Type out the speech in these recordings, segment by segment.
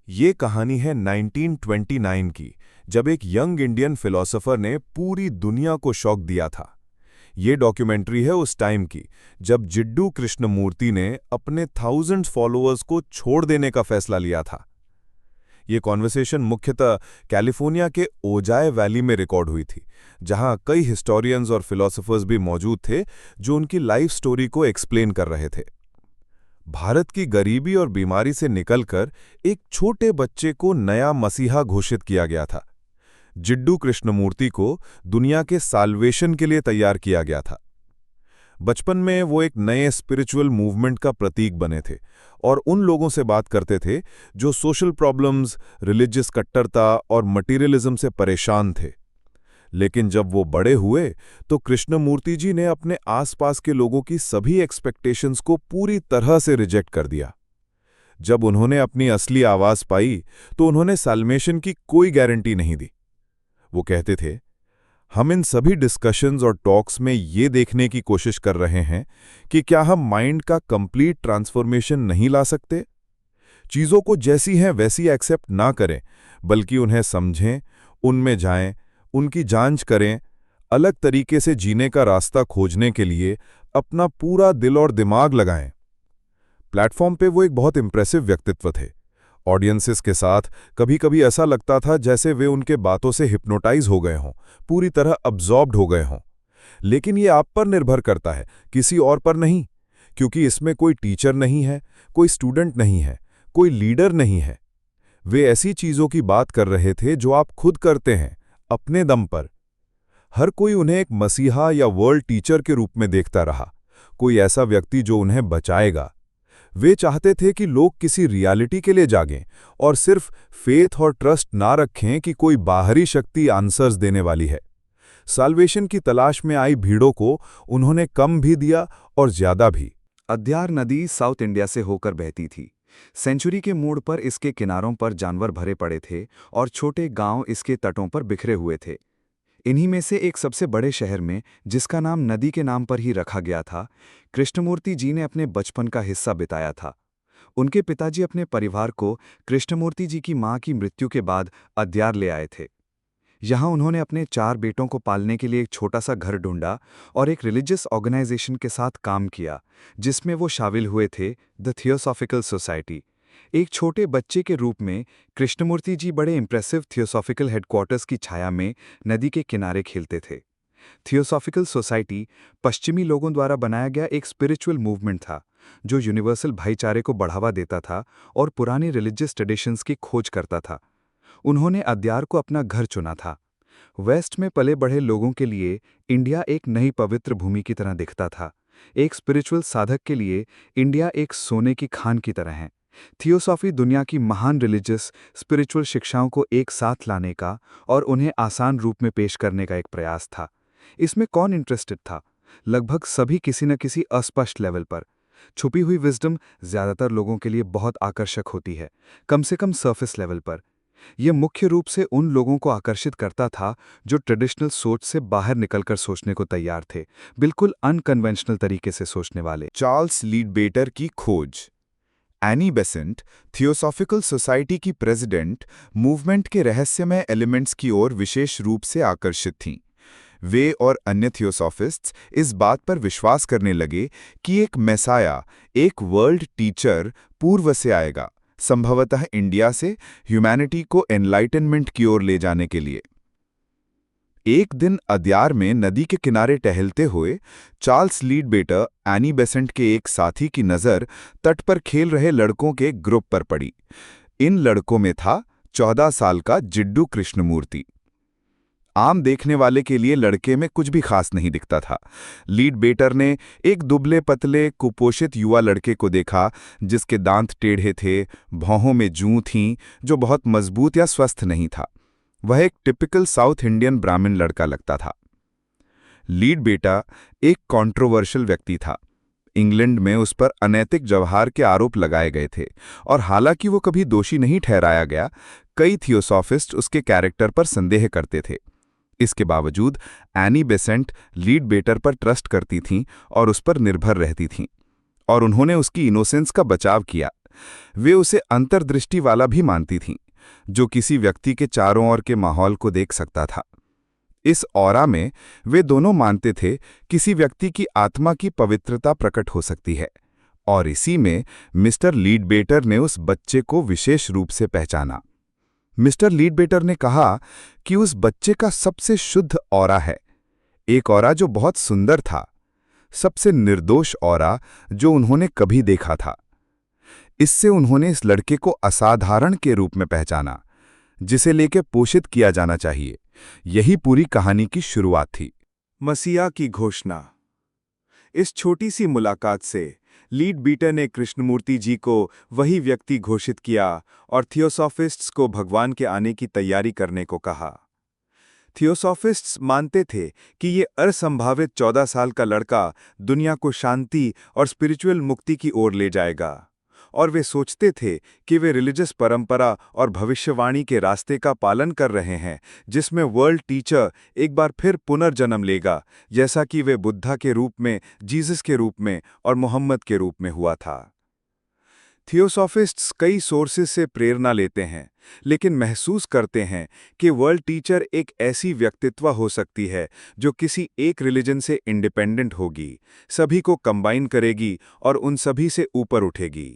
ये कहानी है 1929 की, जब एक यंग इंडियन फिलोसोफर ने पूरी दुनिया को शॉक दिया था। ये डॉक्यूमेंट्री है उस टाइम की, जब जिड्डू कृष्णमूर्ति ने अपने थाउजेंड्स फॉलोअर्स को छोड़ देने का फैसला लिया था। ये कॉन्वर्सेशन मुख्यतः कैलिफोर्निया के ओजाय वैली में रिकॉर्ड हुई थी, जहां कई हिस्टोरियंस और फिलोसोफर्स भी मौजूद थे जो उनकी लाइफ स्टोरी को एक्सप्लेन कर रहे थे। भारत की गरीबी और बीमारी से निकलकर एक छोटे बच्चे को नया मसीहा घोषित किया गया था। जिड्डू कृष्णमूर्ति को दुनिया के साल्वेशन के लिए तैयार किया गया था। बचपन में वो एक नए स्पिरिचुअल मूवमेंट का प्रतीक बने थे और उन लोगों से बात करते थे जो सोशल प्रॉब्लम्स, रिलीजियस कट्टरता और मटीरियलिज्म से परेशान थे। लेकिन जब वो बड़े हुए तो कृष्णमूर्ति जी ने अपने आसपास के लोगों की सभी एक्सपेक्टेशंस को पूरी तरह से रिजेक्ट कर दिया। जब उन्होंने अपनी असली आवाज पाई तो उन्होंने साल्वेशन की कोई गारंटी नहीं दी। वो कहते थे, हम इन सभी डिस्कशंस और टॉक्स में ये देखने की कोशिश कर रहे हैं कि क्या हम माइंड का कंप्लीट ट्रांसफॉर्मेशन नहीं ला सकते। चीज़ों को जैसी हैं वैसी एक्सेप्ट ना करें, बल्कि उन्हें समझें, उनमें जाएं, उनकी जांच करें, अलग तरीके से जीने का रास्ता खोजने के लिए अपना पूरा दिल और दिमाग लगाएं। प्लेटफॉर्म पे वो एक बहुत इंप्रेसिव व्यक्तित्व थे। ऑडियंसेस के साथ कभी-कभी ऐसा लगता था जैसे वे उनके बातों से हिप्नोटाइज हो गए हों, पूरी तरह अब्जॉर्ब्ड हो गए हों। लेकिन ये आप पर निर्भर करता है, किसी और पर नहीं, क्योंकि इसमें कोई टीचर नहीं है, कोई स्टूडेंट नहीं है, कोई लीडर नहीं है। वे ऐसी चीज़ों की बात कर रहे थे जो आप खुद करते हैं, अपने दम पर। हर कोई उन्हें एक मसीहा या वर्ल्ड टीचर के रूप में देखता रहा, कोई ऐसा व्यक्ति जो उन्हें बचाएगा। वे चाहते थे कि लोग किसी रियलिटी के लिए जागें और सिर्फ फेथ और ट्रस्ट ना रखें कि कोई बाहरी शक्ति आंसर्स देने वाली है। साल्वेशन की तलाश में आई भीड़ों को उन्होंने कम भी दिया और ज्यादा भी। अद्यार नदी साउथ इंडिया से होकर बहती थी। सेंचुरी के मोड़ पर इसके किनारों पर जानवर भरे पड़े थे और छोटे गांव इसके तटों पर बिखरे हुए थे। इन्हीं में से एक सबसे बड़े शहर में, जिसका नाम नदी के नाम पर ही रखा गया था, कृष्णमूर्ति जी ने अपने बचपन का हिस्सा बिताया था। उनके पिताजी अपने परिवार को कृष्णमूर्ति जी की मां की मृत्यु के बाद अद्यार ले आए थे। यहाँ उन्होंने अपने 4 बेटों को पालने के लिए एक छोटा सा घर ढूंढा और एक रिलीजियस ऑर्गेनाइजेशन के साथ काम किया, जिसमें वो शामिल हुए थे, द थियोसॉफिकल सोसाइटी। एक छोटे बच्चे के रूप में कृष्णमूर्ति जी बड़े इंप्रेसिव थियोसॉफिकल हेडक्वार्टर्स की छाया में नदी के किनारे खेलते थे। थियोसॉफिकल सोसाइटी पश्चिमी लोगों द्वारा बनाया गया एक स्पिरिचुअल मूवमेंट था, जो यूनिवर्सल भाईचारे को बढ़ावा देता था और पुरानी रिलीजियस ट्रेडिशंस की खोज करता था। उन्होंने अद्यार को अपना घर चुना था। वेस्ट में पले बढ़े लोगों के लिए इंडिया एक नई पवित्र भूमि की तरह दिखता था। एक स्पिरिचुअल साधक के लिए इंडिया एक सोने की खान की तरह है। थियोसॉफी दुनिया की महान रिलीजियस स्पिरिचुअल शिक्षाओं को एक साथ लाने का और उन्हें आसान रूप में पेश करने का एक प्रयास था। इसमें कौन इंटरेस्टेड था? लगभग सभी, किसी न किसी अस्पष्ट लेवल पर। छुपी हुई विजडम ज्यादातर लोगों के लिए बहुत आकर्षक होती है, कम से कम सरफेस लेवल पर। यह मुख्य रूप से उन लोगों को आकर्षित करता था जो ट्रेडिशनल सोच से बाहर निकलकर सोचने को तैयार थे, बिल्कुल अनकन्वेंशनल तरीके से सोचने वाले। चार्ल्स लीडबेटर की खोज। एनी बेसेंट, थियोसॉफिकल सोसाइटी की प्रेसिडेंट, मूवमेंट के रहस्यमय एलिमेंट्स की ओर विशेष रूप से आकर्षित थीं। वे और अन्य थियोसॉफिस्ट्स इस बात पर विश्वास करने लगे कि एक मैसाया, एक वर्ल्ड टीचर पूर्व से आएगा, संभवतः इंडिया से, ह्यूमैनिटी को एनलाइटनमेंट की ओर ले जाने के लिए। एक दिन अद्यार में नदी के किनारे टहलते हुए चार्ल्स लीडबेटर, एनी बेसेंट के एक साथी की नज़र तट पर खेल रहे लड़कों के ग्रुप पर पड़ी। इन लड़कों में था 14 साल का जिड्डू कृष्णमूर्ति। आम देखने वाले के लिए लड़के में कुछ भी खास नहीं दिखता था। लीडबेटर ने एक दुबले पतले कुपोषित युवा लड़के को देखा, जिसके दांत टेढ़े थे, भौहों में जूं थीं, जो बहुत मजबूत या स्वस्थ नहीं था। वह एक टिपिकल साउथ इंडियन ब्राह्मण लड़का लगता था। लीडबेटर एक कंट्रोवर्शियल व्यक्ति था। इंग्लैंड में उस पर अनैतिक व्यवहार के आरोप लगाए गए थे और हालांकि वो कभी दोषी नहीं ठहराया गया, कई थियोसॉफिस्ट उसके कैरेक्टर पर संदेह करते थे। इसके बावजूद एनी बेसेंट लीडबेटर पर ट्रस्ट करती थीं और उस पर निर्भर रहती थीं, और उन्होंने उसकी इनोसेंस का बचाव किया। वे उसे अंतर्दृष्टि वाला भी मानती थीं, जो किसी व्यक्ति के चारों ओर के माहौल को देख सकता था। इस ऑरा में वे दोनों मानते थे किसी व्यक्ति की आत्मा की पवित्रता प्रकट हो सकती है, और इसी में मिस्टर लीडबेटर ने उस बच्चे को विशेष रूप से पहचाना। मिस्टर लीडबेटर ने कहा कि उस बच्चे का सबसे शुद्ध ऑरा है, एक ऑरा जो बहुत सुंदर था, सबसे निर्दोष ऑरा जो उन्होंने कभी देखा था। इससे उन्होंने इस लड़के को असाधारण के रूप में पहचाना, जिसे लेके पोषित किया जाना चाहिए। यही पूरी कहानी की शुरुआत थी। मसीहा की घोषणा। इस छोटी सी मुलाकात से लीडबीटर ने कृष्णमूर्ति जी को वही व्यक्ति घोषित किया और थियोसॉफिस्ट्स को भगवान के आने की तैयारी करने को कहा। थियोसॉफिस्ट्स मानते थे कि ये असंभावित 14 साल का लड़का दुनिया को शांति और स्पिरिचुअल मुक्ति की ओर ले जाएगा, और वे सोचते थे कि वे रिलीजियस परंपरा और भविष्यवाणी के रास्ते का पालन कर रहे हैं, जिसमें वर्ल्ड टीचर एक बार फिर पुनर्जन्म लेगा, जैसा कि वे बुद्धा के रूप में, जीसस के रूप में और मोहम्मद के रूप में हुआ था। थियोसॉफिस्ट्स कई सोर्सेस से प्रेरणा लेते हैं, लेकिन महसूस करते हैं कि वर्ल्ड टीचर एक ऐसी व्यक्तित्व हो सकती है जो किसी एक रिलीजन से इंडिपेंडेंट होगी, सभी को कंबाइन करेगी और उन सभी से ऊपर उठेगी।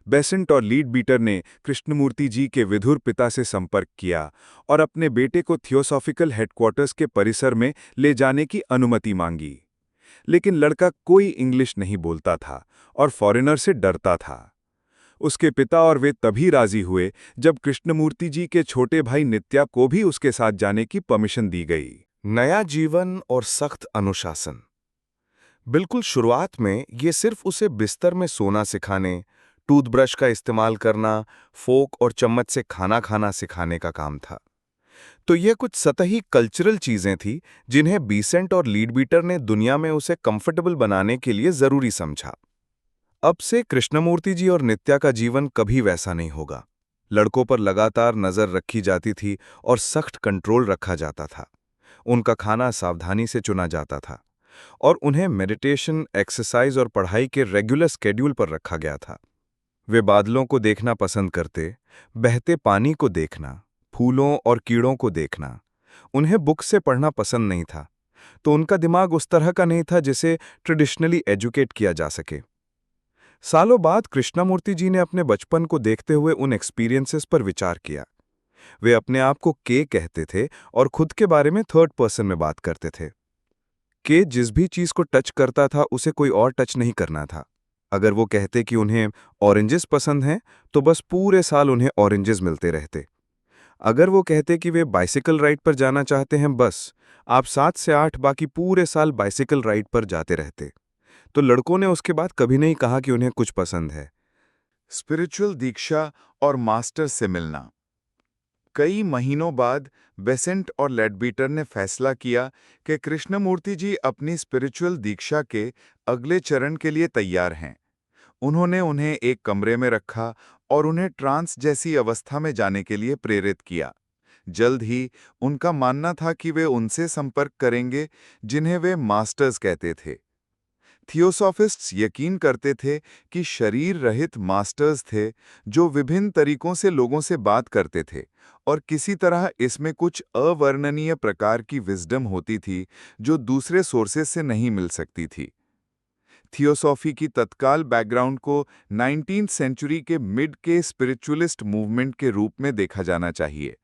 बेसेंट और लीडबीटर ने कृष्णमूर्ति जी के विधुर पिता से संपर्क किया और अपने बेटे को थियोसॉफिकल हेडक्वार्टर्स के परिसर में ले जाने की अनुमति मांगी। लेकिन लड़का कोई इंग्लिश नहीं बोलता था और फॉरेनर से डरता था। उसके पिता और वे तभी राजी हुए जब कृष्णमूर्ति जी के छोटे भाई नित्या को भी उसके साथ जाने की परमिशन दी गई। नया जीवन और सख्त अनुशासन। बिल्कुल शुरुआत में ये सिर्फ उसे बिस्तर में सोना सिखाने, टूथब्रश का इस्तेमाल करना, फोक और चम्मच से खाना खाना सिखाने का काम था। तो ये कुछ सतही कल्चरल चीजें थी जिन्हें बीसेंट और लीडबीटर ने दुनिया में उसे कंफर्टेबल बनाने के लिए जरूरी समझा। अब से कृष्णमूर्ति जी और नित्या का जीवन कभी वैसा नहीं होगा। लड़कों पर लगातार नजर रखी जाती थी और सख्त कंट्रोल रखा जाता था। उनका खाना सावधानी से चुना जाता था और उन्हें मेडिटेशन, एक्सरसाइज और पढ़ाई के रेगुलर स्केड्यूल पर रखा गया था। वे बादलों को देखना पसंद करते, बहते पानी को देखना, फूलों और कीड़ों को देखना। उन्हें बुक से पढ़ना पसंद नहीं था, तो उनका दिमाग उस तरह का नहीं था जिसे ट्रेडिशनली एजुकेट किया जा सके। सालों बाद कृष्णमूर्ति जी ने अपने बचपन को देखते हुए उन एक्सपीरियंसेस पर विचार किया। वे अपने आप को के कहते थे और खुद के बारे में थर्ड पर्सन में बात करते थे। के जिस भी चीज को टच करता था उसे कोई और टच नहीं करना था। अगर वो कहते कि उन्हें ऑरेंजेस पसंद हैं, तो बस पूरे साल उन्हें ऑरेंजेस मिलते रहते। अगर वो कहते कि वे बाइसिकल राइड पर जाना चाहते हैं, बस आप 7 से 8 बाकी पूरे साल बाइसिकल राइड पर जाते रहते। तो लड़कों ने उसके बाद कभी नहीं कहा कि उन्हें कुछ पसंद है। स्पिरिचुअल दीक्षा और मास्टर से मिलना। कई महीनों बाद बेसेंट और लेडबीटर ने फैसला किया कि कृष्णमूर्ति जी अपनी स्पिरिचुअल दीक्षा के अगले चरण के लिए तैयार हैं। उन्होंने उन्हें एक कमरे में रखा और उन्हें ट्रांस जैसी अवस्था में जाने के लिए प्रेरित किया। जल्द ही उनका मानना था कि वे उनसे संपर्क करेंगे जिन्हें वे मास्टर्स कहते थे। थियोसॉफिस्ट्स यकीन करते थे कि शरीर रहित मास्टर्स थे जो विभिन्न तरीकों से लोगों से बात करते थे, और किसी तरह इसमें कुछ अवर्णनीय प्रकार की विजडम होती थी जो दूसरे सोर्सेस से नहीं मिल सकती थी। थियोसॉफी की तत्काल बैकग्राउंड को 19th सेंचुरी के मिड के स्पिरिचुअलिस्ट मूवमेंट के रूप में देखा जाना चाहिए।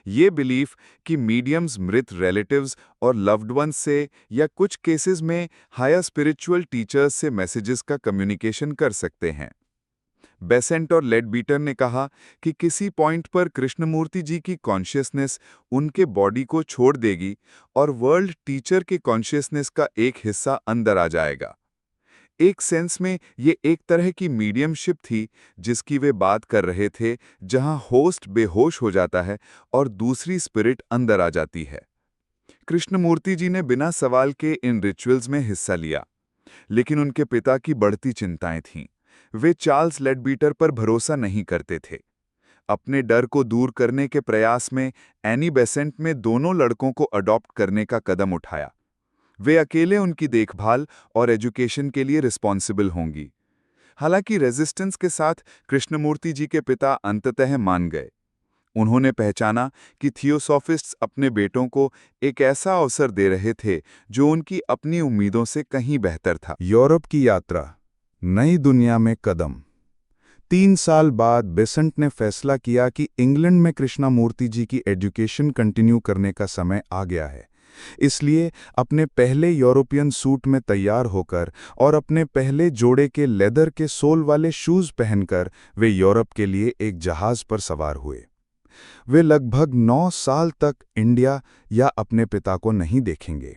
ये बिलीफ कि मीडियम्स मृत रिलेटिव्स और लव्ड वंस से या कुछ केसेस में हायर स्पिरिचुअल टीचर्स से मैसेजेस का कम्युनिकेशन कर सकते हैं। बेसेंट और लेडबीटर ने कहा कि किसी पॉइंट पर कृष्णमूर्ति जी की कॉन्शियसनेस उनके बॉडी को छोड़ देगी और वर्ल्ड टीचर के कॉन्शियसनेस का एक हिस्सा अंदर आ जाएगा। एक सेंस में ये एक तरह की मीडियमशिप थी जिसकी वे बात कर रहे थे, जहां होस्ट बेहोश हो जाता है और दूसरी स्पिरिट अंदर आ जाती है। कृष्णमूर्ति जी ने बिना सवाल के इन रिचुअल्स में हिस्सा लिया, लेकिन उनके पिता की बढ़ती चिंताएं थीं। वे चार्ल्स लेडबीटर पर भरोसा नहीं करते थे। अपने डर को दूर करने के प्रयास में एनी बेसेंट ने दोनों लड़कों को अडॉप्ट करने का कदम उठाया। वे अकेले उनकी देखभाल और एजुकेशन के लिए रिस्पॉन्सिबल होंगी। हालांकि रेजिस्टेंस के साथ कृष्णमूर्ति जी के पिता अंततः मान गए। उन्होंने पहचाना कि थियोसॉफिस्ट्स अपने बेटों को एक ऐसा अवसर दे रहे थे जो उनकी अपनी उम्मीदों से कहीं बेहतर था। यूरोप की यात्रा, नई दुनिया में कदम। 3 साल बाद बेसेंट ने फैसला किया कि इंग्लैंड में कृष्णमूर्ति जी की एजुकेशन कंटिन्यू करने का समय आ गया है। इसलिए अपने पहले यूरोपियन सूट में तैयार होकर और अपने पहले जोड़े के लेदर के सोल वाले शूज पहनकर वे यूरोप के लिए एक जहाज पर सवार हुए। वे लगभग 9 साल तक इंडिया या अपने पिता को नहीं देखेंगे।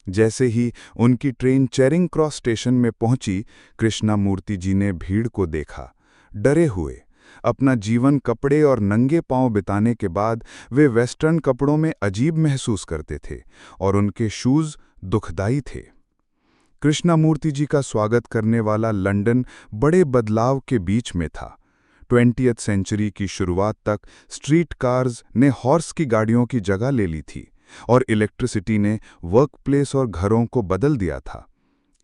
जैसे ही उनकी ट्रेन चेरिंग क्रॉस स्टेशन में पहुंची, कृष्णमूर्ति जी ने भीड़ को देखा। डरे हुए, अपना जीवन कपड़े और नंगे पांव बिताने के बाद वे वेस्टर्न कपड़ों में अजीब महसूस करते थे और उनके शूज दुखदाई थे। कृष्णमूर्ति जी का स्वागत करने वाला लंदन बड़े बदलाव के बीच में था। 20th सेंचुरी की शुरुआत तक स्ट्रीट कार्स ने हॉर्स की गाड़ियों की जगह ले ली थी और इलेक्ट्रिसिटी ने वर्कप्लेस और घरों को बदल दिया था।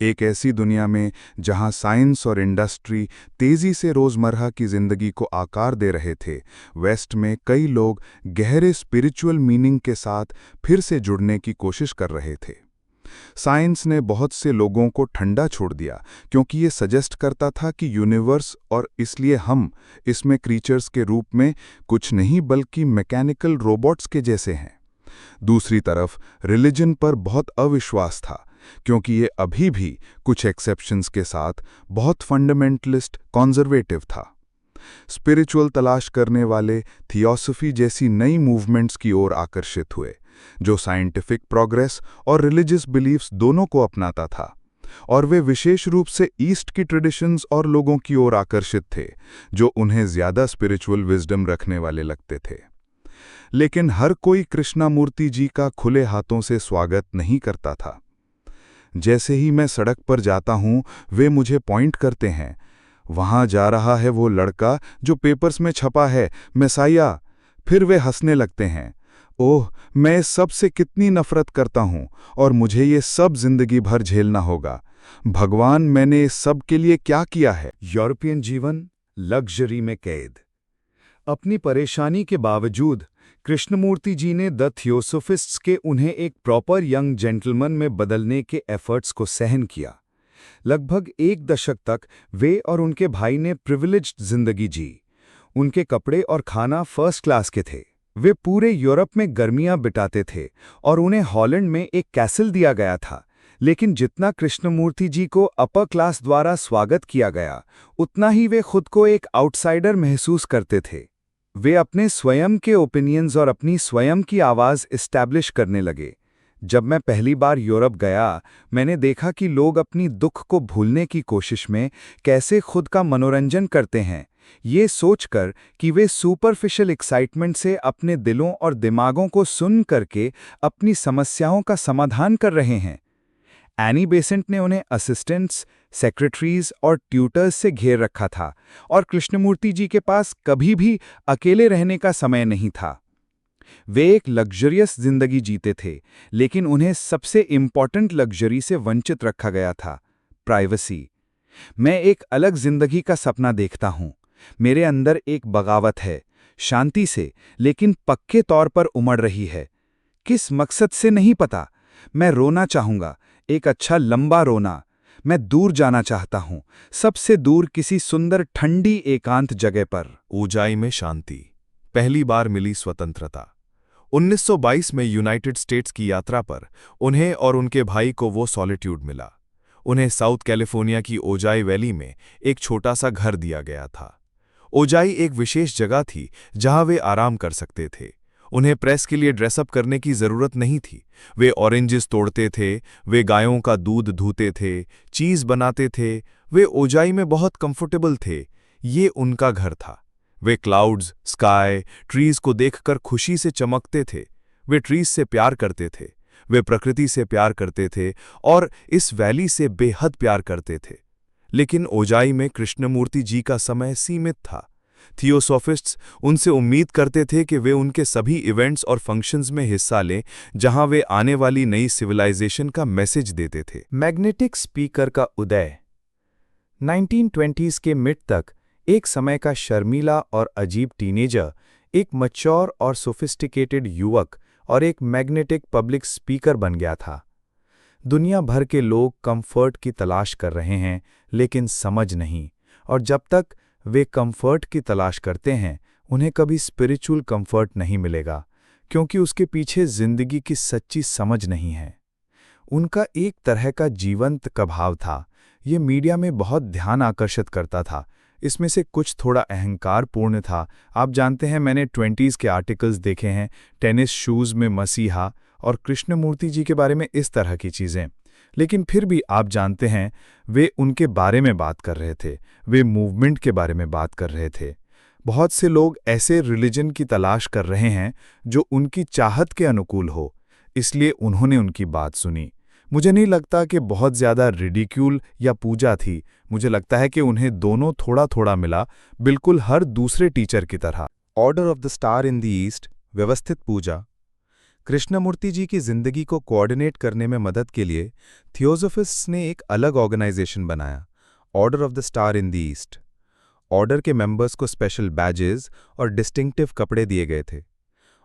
एक ऐसी दुनिया में जहां साइंस और इंडस्ट्री तेजी से रोजमर्रा की जिंदगी को आकार दे रहे थे, वेस्ट में कई लोग गहरे स्पिरिचुअल मीनिंग के साथ फिर से जुड़ने की कोशिश कर रहे थे। साइंस ने बहुत से लोगों को ठंडा छोड़ दिया क्योंकि ये सजेस्ट करता था कि यूनिवर्स और इसलिए हम इसमें क्रीचर्स के रूप में कुछ नहीं बल्कि मैकेनिकल रोबोट्स के जैसे हैं। दूसरी तरफ रिलीजन पर बहुत अविश्वास था क्योंकि ये अभी भी कुछ एक्सेप्शंस के साथ बहुत फंडामेंटलिस्ट कॉन्जर्वेटिव था। स्पिरिचुअल तलाश करने वाले थियोसॉफी जैसी नई मूवमेंट्स की ओर आकर्षित हुए, जो साइंटिफिक प्रोग्रेस और रिलीजियस बिलीफ्स दोनों को अपनाता था, और वे विशेष रूप से ईस्ट की ट्रेडिशंस और लोगों की ओर आकर्षित थे जो उन्हें ज्यादा स्पिरिचुअल विजडम रखने वाले लगते थे। लेकिन हर कोई कृष्णमूर्ति जी का खुले हाथों से स्वागत नहीं करता था। जैसे ही मैं सड़क पर जाता हूं, वे मुझे पॉइंट करते हैं, वहां जा रहा है वो लड़का जो पेपर्स में छपा है, मैसाया। फिर वे हंसने लगते हैं। ओह, मैं इस सब से कितनी नफरत करता हूं और मुझे ये सब जिंदगी भर झेलना होगा। भगवान, मैंने इस सब के लिए क्या किया है? यूरोपियन जीवन लग्जरी में कैद। अपनी परेशानी के बावजूद कृष्णमूर्ति जी ने द थियोसॉफिस्ट्स के उन्हें एक प्रॉपर यंग जेंटलमैन में बदलने के एफर्ट्स को सहन किया। लगभग 1 दशक तक वे और उनके भाई ने प्रिविलेज्ड जिंदगी जी। उनके कपड़े और खाना फर्स्ट क्लास के थे। वे पूरे यूरोप में गर्मियां बिताते थे और उन्हें हॉलैंड में एक कैसल दिया गया था। लेकिन जितना कृष्णमूर्ति जी को अपर क्लास द्वारा स्वागत किया गया, उतना ही वे खुद को एक आउटसाइडर महसूस करते थे। वे अपने स्वयं के ओपिनियंस और अपनी स्वयं की आवाज़ एस्टैब्लिश करने लगे। जब मैं पहली बार यूरोप गया, मैंने देखा कि लोग अपनी दुख को भूलने की कोशिश में कैसे खुद का मनोरंजन करते हैं, ये सोचकर कि वे सुपरफिशियल एक्साइटमेंट से अपने दिलों और दिमागों को सुन करके अपनी समस्याओं का समाधान कर रहे हैं। एनी बेसेंट ने उन्हें असिस्टेंट्स, सेक्रेटरीज और ट्यूटर्स से घेर रखा था और कृष्णमूर्ति जी के पास कभी भी अकेले रहने का समय नहीं था। वे एक लग्जरियस जिंदगी जीते थे, लेकिन उन्हें सबसे इम्पॉर्टेंट लग्जरी से वंचित रखा गया था, प्राइवेसी। मैं एक अलग जिंदगी का सपना देखता हूँ। मेरे अंदर एक बगावत है, शांति से लेकिन पक्के तौर पर उमड़ रही है। किस मकसद से नहीं पता। मैं रोना चाहूँगा, एक अच्छा लंबा रोना। मैं दूर जाना चाहता हूँ, सबसे दूर किसी सुंदर ठंडी एकांत जगह पर। ऊंचाई में शांति, पहली बार मिली स्वतंत्रता। 1922 में यूनाइटेड स्टेट्स की यात्रा पर उन्हें और उनके भाई को वो सॉलिट्यूड मिला। उन्हें साउथ कैलिफोर्निया की ओजाई वैली में एक छोटा सा घर दिया गया था। ओजाई एक विशेष जगह थी जहां वे आराम कर सकते थे। उन्हें प्रेस के लिए ड्रेसअप करने की जरूरत नहीं थी। वे ऑरेंजेस तोड़ते थे, वे गायों का दूध धूते थे, चीज बनाते थे। वे ओजाई में बहुत कंफर्टेबल थे। ये उनका घर था। वे क्लाउड्स, स्काई, ट्रीज को देखकर खुशी से चमकते थे। वे ट्रीज से प्यार करते थे, वे प्रकृति से प्यार करते थे और इस वैली से बेहद प्यार करते थे। लेकिन ओजाई में कृष्णमूर्ति जी का समय सीमित था। थियोसॉफिस्ट्स उनसे उम्मीद करते थे कि वे उनके सभी इवेंट्स और फंक्शंस में हिस्सा लें जहां वे आने वाली नई सिविलाइजेशन का मैसेज देते थे। मैग्नेटिक स्पीकर का उदय। 1920s के मिड तक एक समय का शर्मीला और अजीब टीनेजर, एक मैच्योर और सोफिस्टिकेटेड युवक और एक मैग्नेटिक पब्लिक स्पीकर बन गया था। दुनिया भर के लोग कंफर्ट की तलाश कर रहे हैं, लेकिन समझ नहीं, और जब तक वे कंफर्ट की तलाश करते हैं, उन्हें कभी स्पिरिचुअल कंफर्ट नहीं मिलेगा, क्योंकि उसके पीछे जिंदगी की सच्ची समझ नहीं है। उनका एक तरह का जीवंत प्रभाव था। ये मीडिया में बहुत ध्यान आकर्षित करता था। इसमें से कुछ थोड़ा अहंकारपूर्ण था। आप जानते हैं, मैंने 20s के आर्टिकल्स देखे हैं, टेनिस शूज़ में मसीहा और कृष्णमूर्ति जी के बारे में, इस तरह की चीज़ें। लेकिन फिर भी आप जानते हैं, वे उनके बारे में बात कर रहे थे, वे मूवमेंट के बारे में बात कर रहे थे। बहुत से लोग ऐसे रिलीजन की तलाश कर रहे हैं जो उनकी चाहत के अनुकूल हो, इसलिए उन्होंने उनकी बात सुनी। मुझे नहीं लगता कि बहुत ज़्यादा रिडिक्यूल या पूजा थी। मुझे लगता है कि उन्हें दोनों थोड़ा थोड़ा मिला, बिल्कुल हर दूसरे टीचर की तरह। Order of the star in the east, व्यवस्थित पूजा। कृष्णमूर्ति जी की जिंदगी को कोऑर्डिनेट करने में मदद के लिए थियोसोफिस्ट्स ने एक अलग ऑर्गेनाइजेशन बनाया, order of the star in the east. Order के मेंबर्स को स्पेशल बैजेस और डिस्टिंक्टिव कपड़े दिए गए थे,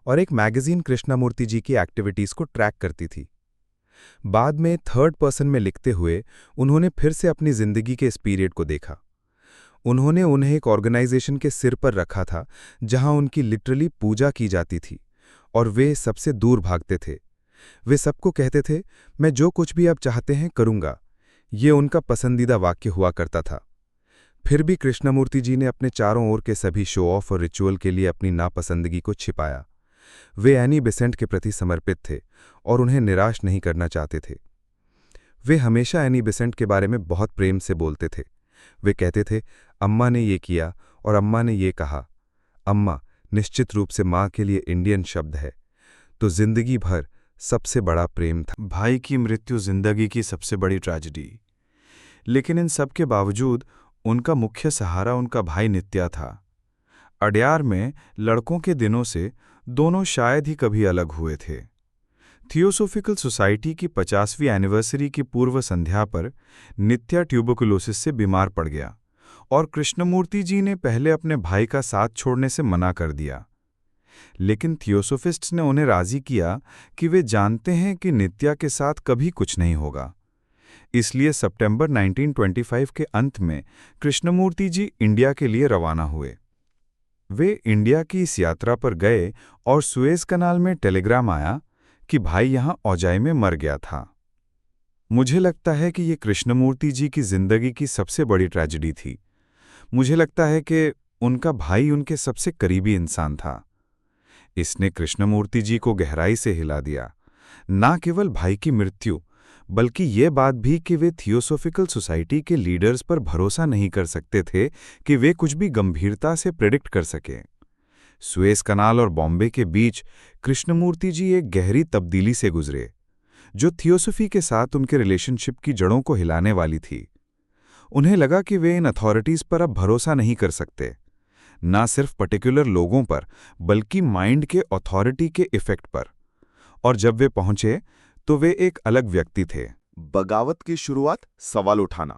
और एक मैगजीन कृष्णमूर्ति जी की एक्टिविटीज़ को ट्रैक करती थी। बाद में थर्ड पर्सन में लिखते हुए उन्होंने फिर से अपनी जिंदगी के इस पीरियड को देखा। उन्होंने उन्हें एक ऑर्गेनाइजेशन के सिर पर रखा था जहां उनकी लिटरली पूजा की जाती थी, और वे सबसे दूर भागते थे। वे सबको कहते थे, मैं जो कुछ भी आप चाहते हैं करूंगा। ये उनका पसंदीदा वाक्य हुआ करता था। फिर भी कृष्णमूर्ति जी ने अपने चारों ओर के सभी शो ऑफ और रिचुअल के लिए अपनी नापसंदगी को छिपाया। वे एनी बेसेंट के प्रति समर्पित थे और उन्हें निराश नहीं करना चाहते थे। वे हमेशा एनी बेसेंट के बारे में बहुत प्रेम से बोलते थे। वे कहते थे, अम्मा ने ये किया और अम्मा ने ये कहा। अम्मा निश्चित रूप से माँ के लिए इंडियन शब्द है। तो जिंदगी भर सबसे बड़ा प्रेम था। भाई की मृत्यु जिंदगी की सबसे बड़ी ट्रेजेडी, लेकिन इन सब के बावजूद उनका मुख्य सहारा उनका भाई नित्या था। अड्यार में लड़कों के दिनों से दोनों शायद ही कभी अलग हुए थे। थियोसोफिकल सोसाइटी की 50वीं एनिवर्सरी की पूर्व संध्या पर नित्या ट्यूबरकुलोसिस से बीमार पड़ गया, और कृष्णमूर्ति जी ने पहले अपने भाई का साथ छोड़ने से मना कर दिया। लेकिन थियोसोफिस्ट्स ने उन्हें राजी किया कि वे जानते हैं कि नित्या के साथ कभी कुछ नहीं होगा। इसलिए सितंबर 1925 के अंत में कृष्णमूर्ति जी इंडिया के लिए रवाना हुए। वे इंडिया की इस यात्रा पर गए और सुएज कनाल में टेलीग्राम आया कि भाई यहां औजाई में मर गया था। मुझे लगता है कि ये कृष्णमूर्ति जी की जिंदगी की सबसे बड़ी ट्रेजेडी थी। मुझे लगता है कि उनका भाई उनके सबसे करीबी इंसान था। इसने कृष्णमूर्ति जी को गहराई से हिला दिया। न केवल भाई की मृत्यु, बल्कि ये बात भी कि वे थियोसोफिकल सोसाइटी के लीडर्स पर भरोसा नहीं कर सकते थे कि वे कुछ भी गंभीरता से प्रेडिक्ट कर सकें। सुएज कनाल और बॉम्बे के बीच कृष्णमूर्ति जी एक गहरी तब्दीली से गुजरे, जो थियोसोफी के साथ उनके रिलेशनशिप की जड़ों को हिलाने वाली थी। उन्हें लगा कि वे इन अथॉरिटीज़ पर अब भरोसा नहीं कर सकते, ना सिर्फ पर्टिकुलर लोगों पर, बल्कि माइंड के अथॉरिटी के इफेक्ट पर। और जब वे पहुंचे तो वे एक अलग व्यक्ति थे। बगावत की शुरुआत, सवाल उठाना।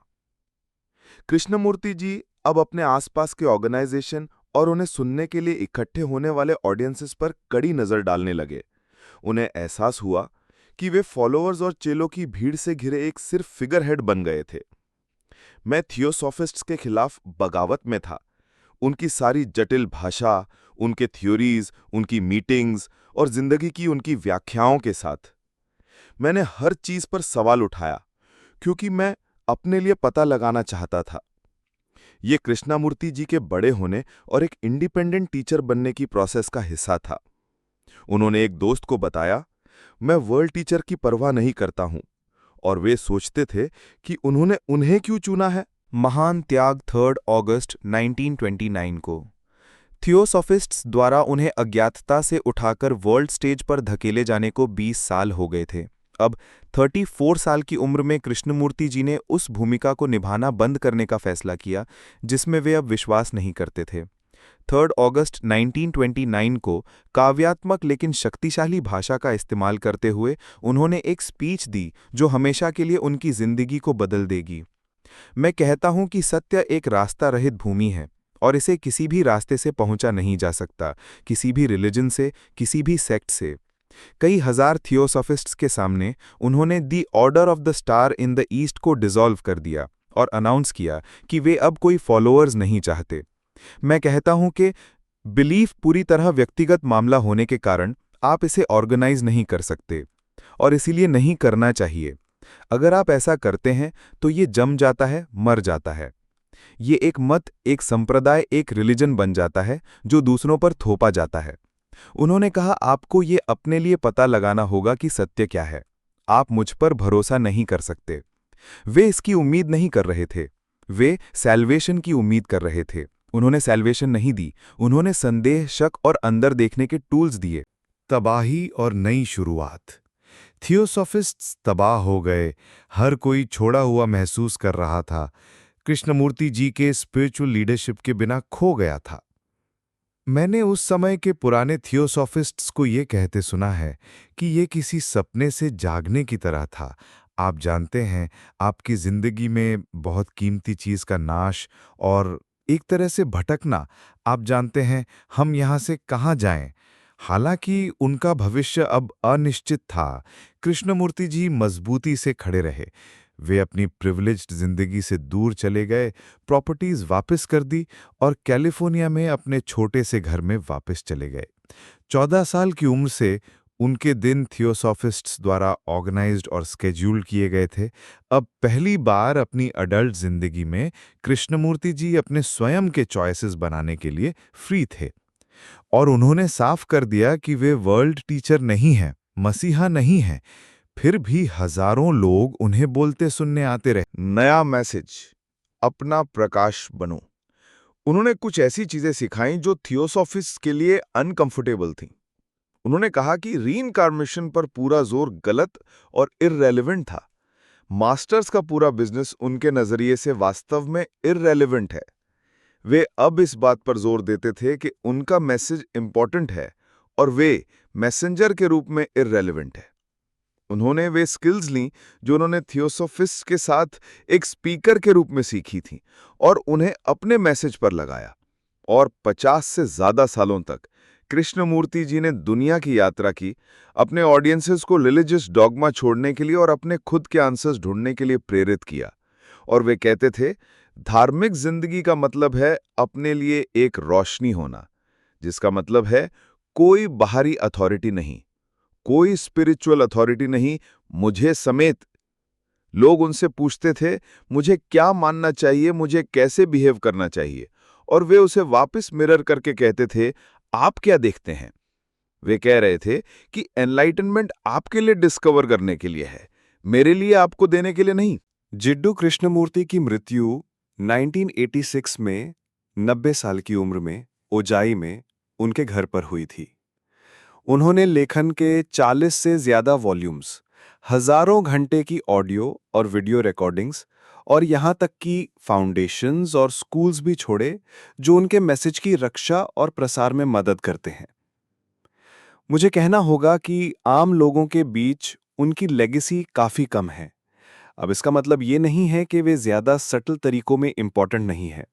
कृष्णमूर्ति जी अब अपने आसपास के ऑर्गेनाइजेशन और उन्हें सुनने के लिए इकट्ठे होने वाले ऑडियंसेस पर कड़ी नजर डालने लगे। उन्हें एहसास हुआ कि वे फॉलोअर्स और चेलों की भीड़ से घिरे एक सिर्फ फिगर हेड बन गए थे। मैं थियोसोफिस्ट्स के खिलाफ बगावत में था। उनकी सारी जटिल भाषा, उनके थ्योरीज, उनकी मीटिंग्स और जिंदगी की उनकी व्याख्याओं के साथ मैंने हर चीज पर सवाल उठाया, क्योंकि मैं अपने लिए पता लगाना चाहता था। ये कृष्णमूर्ति जी के बड़े होने और एक इंडिपेंडेंट टीचर बनने की प्रोसेस का हिस्सा था। उन्होंने एक दोस्त को बताया, मैं वर्ल्ड टीचर की परवाह नहीं करता हूं, और वे सोचते थे कि उन्होंने उन्हें क्यों चुना है। महान त्याग 3 अगस्त 1929 को थियोसोफिस्ट्स द्वारा उन्हें अज्ञातता से उठाकर वर्ल्ड स्टेज पर धकेले जाने को 20 साल हो गए थे। अब 34 साल की उम्र में कृष्णमूर्ति जी ने उस भूमिका को निभाना बंद करने का फैसला किया जिसमें वे अब विश्वास नहीं करते थे। 3 अगस्त 1929 को काव्यात्मक लेकिन शक्तिशाली भाषा का इस्तेमाल करते हुए उन्होंने एक स्पीच दी जो हमेशा के लिए उनकी जिंदगी को बदल देगी। मैं कहता हूं कि सत्य एक रास्ता रहित भूमि है और इसे किसी भी रास्ते से पहुंचा नहीं जा सकता, किसी भी रिलीजन से, किसी भी सेक्ट से। कई हजार थियोसॉफिस्ट्स के सामने उन्होंने दी order of the star in the east को डिसॉल्व कर दिया और अनाउंस किया कि वे अब कोई फॉलोअर्स नहीं चाहते। मैं कहता हूं कि बिलीफ पूरी तरह व्यक्तिगत मामला होने के कारण आप इसे ऑर्गेनाइज नहीं कर सकते और इसीलिए नहीं करना चाहिए। अगर आप ऐसा करते हैं तो ये जम जाता है, मर जाता है। ये एक मत, एक संप्रदाय, एक रिलीजन बन जाता है जो दूसरों पर थोपा जाता है। उन्होंने कहा, आपको ये अपने लिए पता लगाना होगा कि सत्य क्या है। आप मुझ पर भरोसा नहीं कर सकते। वे इसकी उम्मीद नहीं कर रहे थे, वे सैल्वेशन की उम्मीद कर रहे थे। उन्होंने सैल्वेशन नहीं दी, उन्होंने संदेह, शक और अंदर देखने के टूल्स दिए। तबाही और नई शुरुआत। थियोसॉफिस्ट्स तबाह हो गए, हर कोई छोड़ा हुआ महसूस कर रहा था। कृष्णमूर्ति जी के स्पिरिचुअल लीडरशिप के बिना खो गया था। मैंने उस समय के पुराने थियोसॉफिस्ट्स को ये कहते सुना है कि ये किसी सपने से जागने की तरह था। आप जानते हैं, आपकी जिंदगी में बहुत कीमती चीज का नाश और एक तरह से भटकना। आप जानते हैं, हम यहाँ से कहाँ जाएं। हालांकि उनका भविष्य अब अनिश्चित था। कृष्णमूर्ति जी मजबूती से खड़े रहे। वे अपनी प्रिविलेज्ड जिंदगी से दूर चले गए, प्रॉपर्टीज वापस कर दी और कैलिफोर्निया में अपने छोटे से घर में वापस चले गए। 14 साल की उम्र से उनके दिन थियोसॉफिस्ट्स द्वारा ऑर्गेनाइज्ड और स्केड्यूल किए गए थे। अब पहली बार अपनी अडल्ट जिंदगी में कृष्णमूर्ति जी अपने स्वयं के चॉइसेस बनाने के लिए फ्री थे और उन्होंने साफ कर दिया कि वे वर्ल्ड टीचर नहीं हैं, मसीहा नहीं हैं। फिर भी हजारों लोग उन्हें बोलते सुनने आते रहे। नया मैसेज, अपना प्रकाश बनो। उन्होंने कुछ ऐसी चीजें सिखाई जो थियोसॉफिस्ट के लिए अनकंफर्टेबल थीं। उन्होंने कहा कि रीइंकार्नेशन पर पूरा जोर गलत और इररेलेवेंट था। मास्टर्स का पूरा बिजनेस उनके नजरिए से वास्तव में इररेलेवेंट है। वे अब इस बात पर जोर देते थे कि उनका मैसेज इंपॉर्टेंट है और वे मैसेंजर के रूप में इररेलेवेंट है। उन्होंने वे स्किल्स लीं जो उन्होंने थियोसॉफिस्ट के साथ एक स्पीकर के रूप में सीखी थीं और उन्हें अपने मैसेज पर लगाया। और 50 से ज्यादा सालों तक कृष्णमूर्ति जी ने दुनिया की यात्रा की, अपने ऑडियंसेस को रिलीजियस डॉगमा छोड़ने के लिए और अपने खुद के आंसर्स ढूंढने के लिए प्रेरित किया। और वे कहते थे, धार्मिक जिंदगी का मतलब है अपने लिए एक रोशनी होना, जिसका मतलब है कोई बाहरी अथॉरिटी नहीं, कोई स्पिरिचुअल अथॉरिटी नहीं, मुझे समेत। लोग उनसे पूछते थे, मुझे क्या मानना चाहिए, मुझे कैसे बिहेव करना चाहिए, और वे उसे वापस मिरर करके कहते थे, आप क्या देखते हैं। वे कह रहे थे कि एनलाइटनमेंट आपके लिए डिस्कवर करने के लिए है, मेरे लिए आपको देने के लिए नहीं। जिड्डू कृष्णमूर्ति की मृत्यु 1986 में 90 साल की उम्र में ओजाई में उनके घर पर हुई थी। उन्होंने लेखन के 40 से ज्यादा वॉल्यूम्स, हजारों घंटे की ऑडियो और वीडियो रिकॉर्डिंग्स और यहाँ तक कि फाउंडेशंस और स्कूल्स भी छोड़े जो उनके मैसेज की रक्षा और प्रसार में मदद करते हैं। मुझे कहना होगा कि आम लोगों के बीच उनकी लेगेसी काफी कम है। अब इसका मतलब ये नहीं है कि वे ज्यादा सटल तरीकों में इंपॉर्टेंट नहीं है।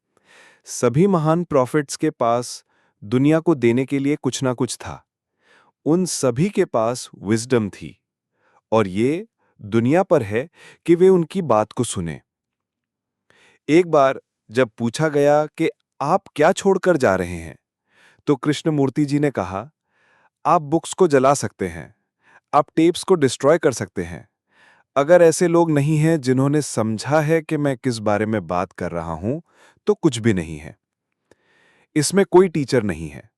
सभी महान प्रॉफिट्स के पास दुनिया को देने के लिए कुछ ना कुछ था। उन सभी के पास विजडम थी और ये दुनिया पर है कि वे उनकी बात को सुने। एक बार जब पूछा गया कि आप क्या छोड़कर जा रहे हैं, तो कृष्णमूर्ति जी ने कहा, आप बुक्स को जला सकते हैं, आप टेप्स को डिस्ट्रॉय कर सकते हैं। अगर ऐसे लोग नहीं हैं जिन्होंने समझा है कि मैं किस बारे में बात कर रहा हूं, तो कुछ भी नहीं है। इसमें कोई टीचर नहीं है,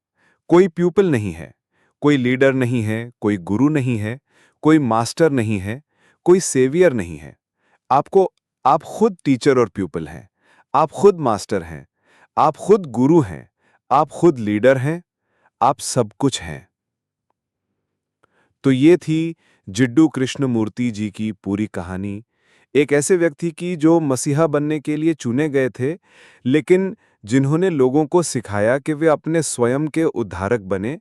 कोई प्यूपिल नहीं है, कोई लीडर नहीं है, कोई गुरु नहीं है, कोई मास्टर नहीं है, कोई सेवियर नहीं है। आप खुद टीचर और प्यूपिल हैं, आप खुद मास्टर हैं, आप खुद गुरु हैं, आप खुद लीडर हैं, आप सब कुछ हैं। तो ये थी जिड्डू कृष्णमूर्ति जी की पूरी कहानी, एक ऐसे व्यक्ति की जो मसीहा बनने के लिए चुने गए थे, लेकिन जिन्होंने लोगों को सिखाया कि वे अपने स्वयं के उद्धारक बने,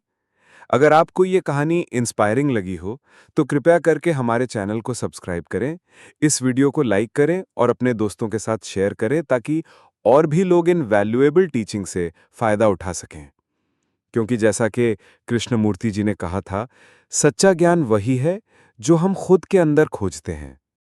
अगर आपको ये कहानी इंस्पायरिंग लगी हो तो कृपया करके हमारे चैनल को सब्सक्राइब करें, इस वीडियो को लाइक करें और अपने दोस्तों के साथ शेयर करें ताकि और भी लोग इन वैल्यूएबल टीचिंग से फ़ायदा उठा सकें। क्योंकि जैसा कि कृष्णमूर्ति जी ने कहा था, सच्चा ज्ञान वही है जो हम खुद के अंदर खोजते हैं।